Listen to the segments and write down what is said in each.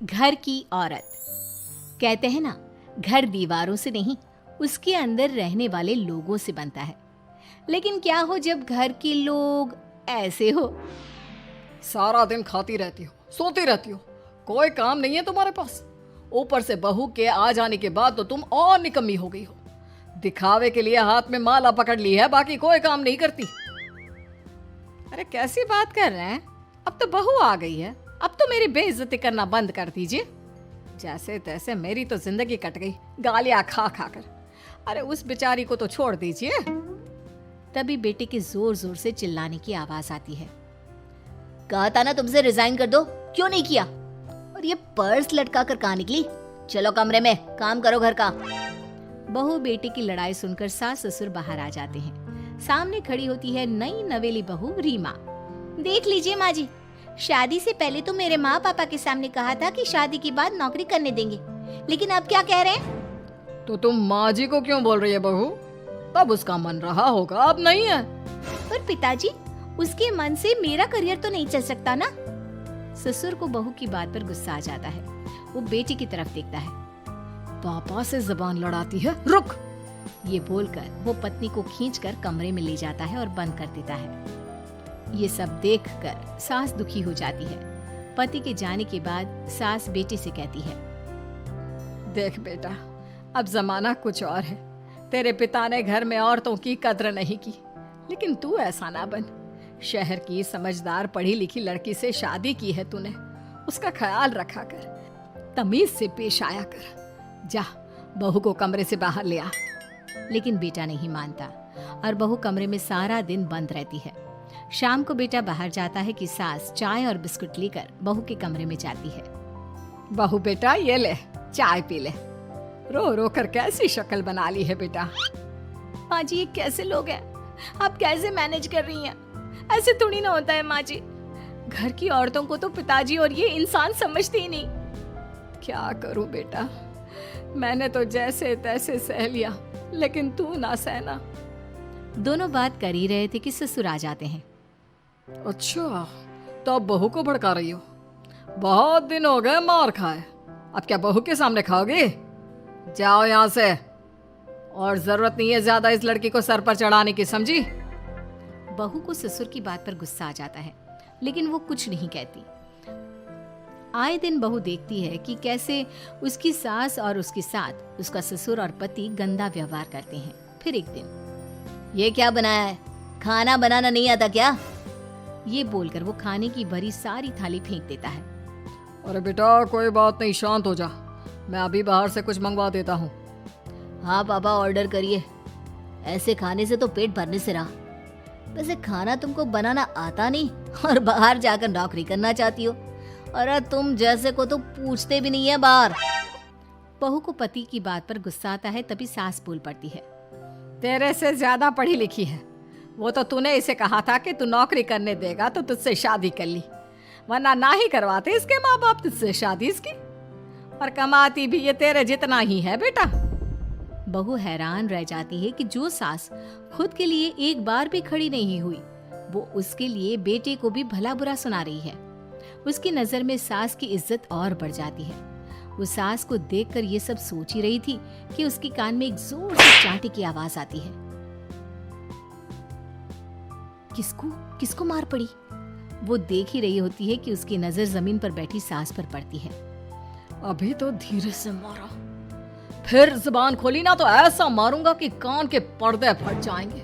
घर की औरत। कहते हैं ना, घर दीवारों से नहीं, उसके अंदर रहने वाले लोगों से बनता है। लेकिन क्या हो जब घर के लोग ऐसे हो? सारा दिन खाती रहती हो, सोती रहती हो, कोई काम नहीं है तुम्हारे पास। ऊपर से बहू के आ जाने के बाद तो तुम और निकम्मी हो गई हो। दिखावे के लिए हाथ में माला पकड़ ली है, बाकी कोई काम नहीं करती। अरे कैसी बात कर रहे हैं? अब तो बहू आ गई है, अब तो मेरी बेइज्जती करना बंद कर दीजिए। जैसे तैसे मेरी तो जिंदगी कट गई, गालियां खा खा कर। अरे उस बेचारी को तो छोड़ दीजिए। तभी बेटे के जोर जोर से चिल्लाने की आवाज आती है। कहा था ना तुमसे रिजाइन कर दो, क्यों नहीं किया? और ये पर्स लटका कर कहाँ निकली? चलो कमरे में, काम करो घर का। बहू बेटे की लड़ाई सुनकर सास ससुर बाहर आ जाते हैं। सामने खड़ी होती है नई नवेली बहू रीमा। देख लीजिए माँ जी, शादी से पहले तो मेरे माँ पापा के सामने कहा था कि शादी के बाद नौकरी करने देंगे, लेकिन अब क्या कह रहे हैं? तो तुम माँ जी को क्यों बोल रही है बहू? तब उसका मन रहा होगा, अब नहीं है। पर पिताजी, उसके मन से मेरा करियर तो नहीं चल सकता ना। ससुर को बहू की बात पर गुस्सा आ जाता है। वो बेटी की तरफ देखता है। पापा से जबान लड़ाती है, रुक। ये बोलकर वो पत्नी को खींचकर कमरे में ले जाता है और बंद कर देता है। ये सब देखकर सास दुखी हो जाती है। पति के जाने के बाद सास बेटी से कहती है, देख बेटा, अब जमाना कुछ और है। तेरे पिता ने घर में औरतों की कद्र नहीं की, लेकिन तू ऐसा ना बन। शहर की समझदार पढ़ी लिखी लड़की से शादी की है तूने, उसका ख्याल रखा कर, तमीज से पेश आया कर। जा, बहू को कमरे से बाहर ले आ। लेकिन बेटा नहीं मानता और बहू कमरे में सारा दिन बंद रहती है। शाम को बेटा बाहर जाता है कि सास चाय और बिस्कुट लेकर बहू के कमरे में जाती है। बहू बेटा ये ले, चाय पी ले। रो रो कर कैसी शक्ल बना ली है बेटा। माँ जी, ये कैसे लोग हैं? आप कैसे मैनेज कर रही हैं? ऐसे थोड़ी ना होता है माँ जी। घर की औरतों को तो पिताजी और ये इंसान समझते ही नहीं। क्या करूं बेटा, मैंने तो जैसे तैसे सह लिया, लेकिन तू ना सहना। दोनों बात कर ही रहे थे कि ससुर आ जाते हैं। अच्छा, तो अब बहू को भड़का रही हो? बहुत दिन हो गए मार खाए, अब क्या बहू के सामने खाओगे? जाओ यहाँ से, और जरूरत नहीं है ज्यादा इस लड़की को सर पर चढ़ाने की, समझी? बहू को ससुर की बात पर गुस्सा आ जाता है, लेकिन वो कुछ नहीं कहती। आए दिन बहू देखती है कि कैसे उसकी सास और उसके साथ उसका ससुर और पति गंदा व्यवहार करते हैं। फिर एक दिन, ये क्या बनाया है? खाना बनाना नहीं आता क्या? ये बोलकर वो खाने की भरी सारी थाली फेंक देता है। अरे बेटा कोई बात नहीं, शांत हो जा, मैं अभी बाहर से कुछ मंगवा देता हूँ। हाँ पापा, ऑर्डर करिए। ऐसे खाने से तो पेट भरने से रहा। वैसे खाना तुमको बनाना आता नहीं और बाहर जाकर नौकरी करना चाहती हो। अरे तुम जैसे को तो पूछते भी नहीं है बाहर। बहू को पति की बात पर गुस्सा आता है, तभी सास बोल पड़ती है। तेरे से ज्यादा पढ़ी लिखी है, वो तो तूने इसे कहा था कि तू नौकरी करने देगा तो तुझसे शादी कर ली, वरना ना ही करवाते इसके माँ बाप तुझसे शादी इसकी। और कमाती भी ये तेरे जितना ही है बेटा। बहू हैरान रह जाती है कि जो सास खुद के लिए एक बार भी खड़ी नहीं हुई, वो उसके लिए बेटे को भी भला बुरा सुना रही है। उसकी नजर में सास की इज्जत और बढ़ जाती है। वो सास को देखकर ये सब सोच ही रही थी कि उसके कान में एक जोर से चांटे की आवाज आती है। किसको किसको मार पड़ी? वो देख ही रही होती है कि उसकी नजर जमीन पर बैठी सास पर पड़ती है। अभी तो धीरे से मारा, फिर जुबान खोली ना तो ऐसा मारूंगा कि कान के पर्दे फट जाएंगे।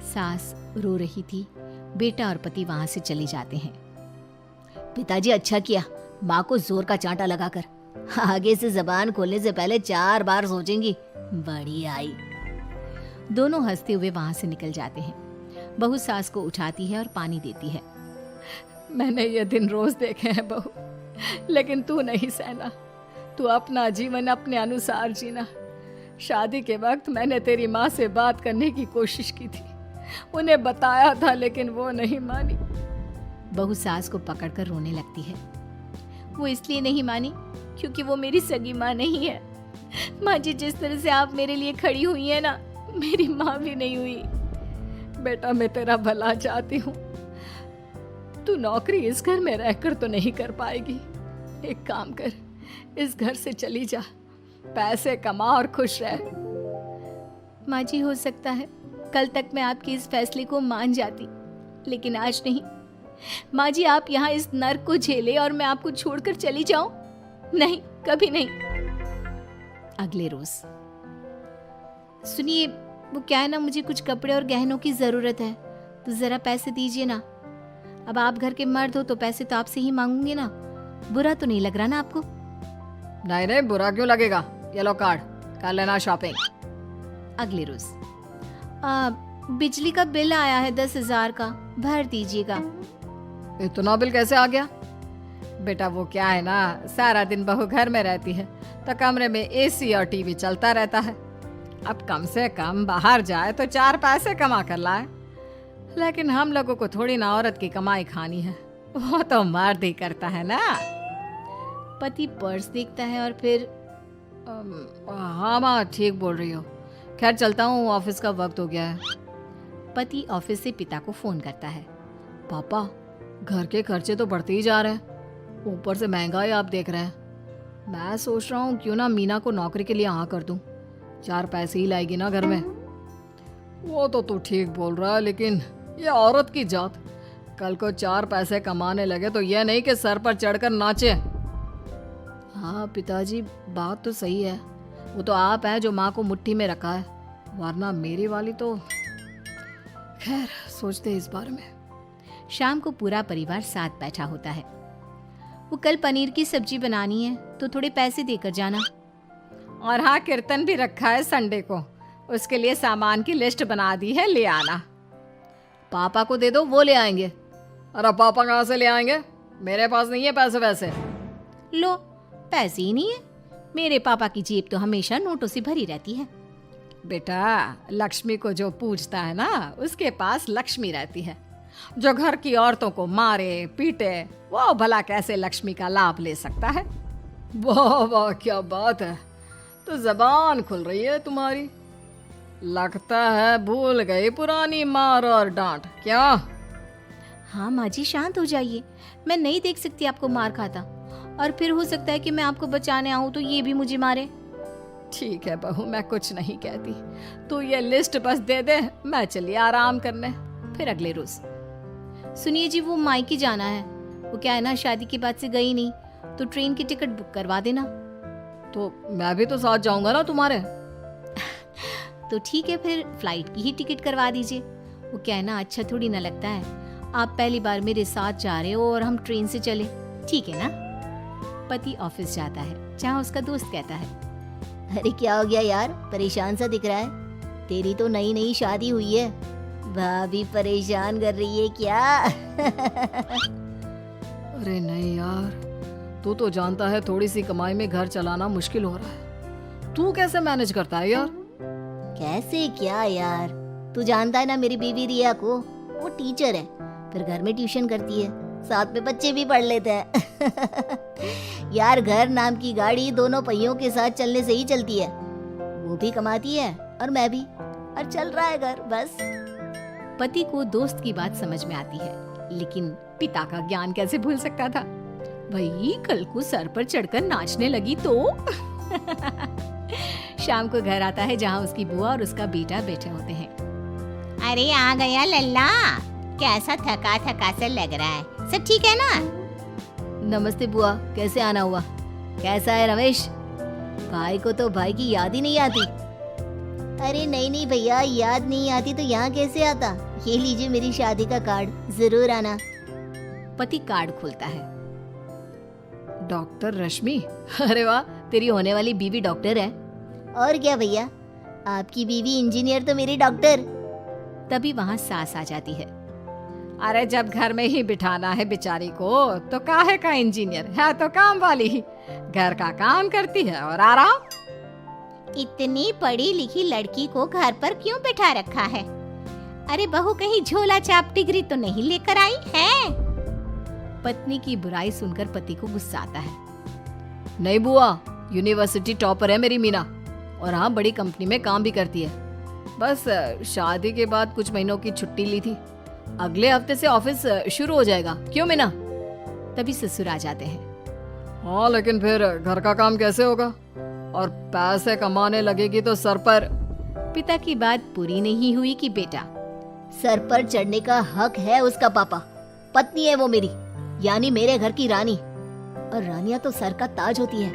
सास रो रही थी। बेटा और पति वहां से चले जाते हैं। पिताजी अच्छा किया माँ को जोर का चांटा लगाकर। आगे से जबान खोलने से पहले 4 बार सोचेंगी। बड़ी आई। दोनों हंसते हुए वहां से निकल जाते हैं। बहू सास को उठाती है और पानी देती है। मैंने ये दिन रोज देखे हैं बहू, लेकिन तू नहीं सहना। तू अपना जीवन अपने अनुसार जीना। शादी के वक्त मैंने तेरी माँ से बात करने की कोशिश की थी, उन्हें बताया था, लेकिन वो नहीं मानी। बहू सास को पकड़कर रोने लगती है। वो इसलिए नहीं मानी क्योंकि वो मेरी सगी माँ नहीं है। माँ जी, जिस तरह से आप मेरे लिए खड़ी हुई है ना, मेरी माँ भी नहीं हुई। बेटा मैं तेरा भला चाहती हूँ। तू नौकरी इस घर में रहकर तो नहीं कर पाएगी, एक काम कर, इस घर से चली जा, पैसे कमा और खुश रह। माँ जी, हो सकता है कल तक मैं आपके इस फैसले को मान जाती, लेकिन आज नहीं। माँ जी, आप यहाँ इस नर्क को झेले और मैं आपको छोड़कर चली जाऊं? नहीं, कभी नहीं। अगले रोज, सुनिए, वो क्या है ना, मुझे कुछ कपड़े और गहनों की जरूरत है, तो जरा पैसे दीजिए ना। अब आप घर के मर्द हो तो पैसे तो आपसे ही मांगूंगे ना। बुरा तो नहीं लग रहा ना आपको? नहीं नहीं, बुरा क्यों लगेगा, ये लो कार्ड, कर लेना शॉपिंग। अगले रोज, बिजली का बिल आया है 10,000 का, भर दीजिएगा। इतना बिल कैसे आ गया? बेटा वो क्या है ना, सारा दिन बहू घर में रहती है तो कमरे में एसी और टीवी चलता रहता है। अब कम से कम बाहर जाए तो 4 पैसे कमा कर लाए, लेकिन हम लोगों को थोड़ी ना औरत की कमाई खानी है, वो तो मर्द ही करता है ना। पति पर्स देखता है और फिर हाँ माँ, ठीक बोल रही हो, खैर चलता हूँ, ऑफिस का वक्त हो गया है। पति ऑफिस से पिता को फोन करता है। पापा, घर के खर्चे तो बढ़ते ही जा रहे हैं, ऊपर से महंगाई आप देख रहे हैं। मैं सोच रहा हूँ क्यों ना मीना को नौकरी के लिए हाँ कर दूं, 4 पैसे ही लाएगी ना घर में। वो तो तू ठीक बोल रहा है, लेकिन ये औरत की जात, कल को 4 पैसे कमाने लगे तो यह नहीं कि सर पर चढ़कर नाचे। हाँ पिताजी, बात तो सही है, वो तो आप हैं जो माँ को मुट्ठी में रखा है, वरना मेरी वाली तो। खैर, सोचते इस बारे में। शाम को पूरा परिवार साथ बैठा होता है। वो कल पनीर की सब्जी बनानी है तो थोड़े पैसे देकर जाना। और हाँ, कीर्तन भी रखा है संडे को, उसके लिए सामान की लिस्ट बना दी है, ले आना। पापा को दे दो, वो ले आएंगे। अरे पापा कहाँ से ले आएंगे, मेरे पास नहीं है पैसे वैसे। लो, पैसे ही नहीं है? मेरे पापा की जेब तो हमेशा नोटों से भरी रहती है। बेटा, लक्ष्मी को जो पूजता है ना, उसके पास लक्ष्मी रहती है। जो घर की औरतों को मारे पीटे, वो भला कैसे लक्ष्मी का लाभ ले सकता है? वाह वाह, क्या बात है, तो जबान खुल रही है तुम्हारी। लगता है भूल गई पुरानी मार और डांट, क्या? हाँ माँ जी, शांत हो जाइए, मैं नहीं देख सकती आपको मार खाता, और फिर हो सकता है कि मैं आपको बचाने आऊं तो ये भी मुझे मारे। ठीक है बहू, मैं कुछ नहीं कहती, तू ये लिस्ट बस दे दे, मैं चलिए आराम करने। फिर अगले रोज, सुनिए जी, वो मायके जाना है, वो क्या है ना, शादी के बाद से गई नहीं, तो ट्रेन की टिकट बुक करवा देना। तो मैं भी तो साथ जाऊंगा ना तुम्हारे। तो ठीक है, फिर फ्लाइट की ही टिकट करवा दीजिए। वो क्या है ना, अच्छा थोड़ी ना लगता है, आप पहली बार मेरे साथ जा रहे हो और हम ट्रेन से चले, ठीक है ना? पति ऑफिस जाता है, जहाँ उसका दोस्त कहता है, अरे क्या हो गया यार, परेशान सा दिख रहा है, तेरी तो नई नई शादी हुई है, भाभी परेशान कर रही है क्या? अरे नहीं यार, तू तो जानता है थोड़ी सी कमाई में घर चलाना मुश्किल हो रहा है, तू कैसे मैनेज करता है यार? कैसे क्या यार, तू जानता है ना मेरी बीवी रिया को, वो टीचर है, फिर घर में ट्यूशन करती है, साथ में बच्चे भी पढ़ लेते हैं। यार, घर नाम की गाड़ी दोनों पहियों के साथ चलने से ही चलती है, वो भी कमाती है और मैं भी, और चल रहा है घर बस। पति को दोस्त की बात समझ में आती है, लेकिन पिता का ज्ञान कैसे भूल सकता था? वही कल को सर पर चढ़कर नाचने लगी तो। शाम को घर आता है, जहाँ उसकी बुआ और उसका बेटा बैठे होते हैं। अरे आ गया लल्ला, कैसा थका थका सा लग रहा है, सब ठीक है ना? नमस्ते बुआ, कैसे आना हुआ? कैसा है रमेश? भाई को तो भाई की याद ही नहीं आती। अरे नहीं नहीं भैया, याद नहीं आती तो यहाँ कैसे आता? ये लीजिए मेरी शादी का कार्ड, जरूर आना। पति कार्ड खोलता है। डॉक्टर रश्मि, अरे वाह, तेरी होने वाली बीवी डॉक्टर है। और क्या भैया, आपकी बीवी इंजीनियर तो मेरी डॉक्टर। तभी वहाँ सास आ जाती है। अरे जब घर में ही बिठाना है बेचारी को, तो काहे का इंजीनियर है, तो काम वाली ही, घर का काम करती है और आराम। इतनी पढ़ी लिखी लड़की को घर पर क्यों बैठा रखा है? अरे बहू कहीं झोला छाप डिग्री तो नहीं लेकर आई है? पत्नी की बुराई सुनकर पति को गुस्सा आता है। नहीं बुआ, यूनिवर्सिटी टॉपर है मेरी मीना, और हाँ बड़ी कंपनी में काम भी करती है। बस शादी के बाद कुछ महीनों की छुट्टी ली थी, अगले हफ्ते से ऑफिस शुरू हो जाएगा। क्यों मीना? तभी ससुर आ जाते हैं। हाँ, लेकिन फिर घर का काम कैसे होगा? और पैसे कमाने लगेगी तो सर पर। पिता की बात पूरी नहीं हुई कि बेटा, सर पर चढ़ने का हक है उसका पापा। पत्नी है वो मेरी, यानी मेरे घर की रानी, और रानियां तो सर का ताज होती है।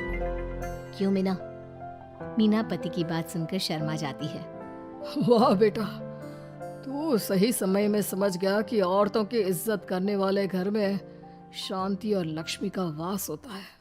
क्यों मीना? मीना पति की बात सुनकर शर्मा जाती है। वाह बेटा, तू सही समय में समझ गया कि औरतों की इज्जत करने वाले घर में शांति और लक्ष्मी का वास होता है।